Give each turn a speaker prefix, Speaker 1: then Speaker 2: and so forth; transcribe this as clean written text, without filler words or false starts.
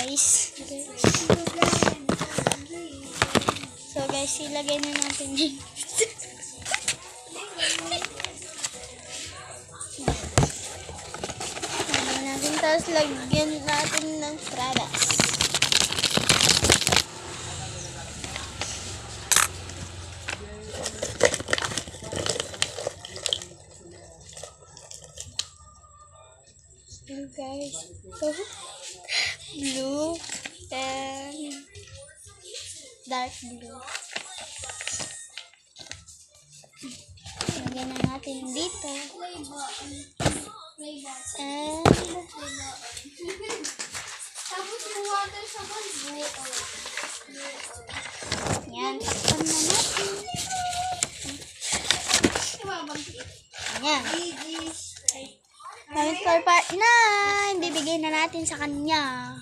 Speaker 1: guys. So guys, ilagay na natin dito. Lagyan natin, tapos lagyan natin ng Pradas. So guys, so blue and dark blue. Lagyan na natin dito. And yan, takpan na natin. Yan. Gamit ko part 9. Bibigay na natin sa kanya.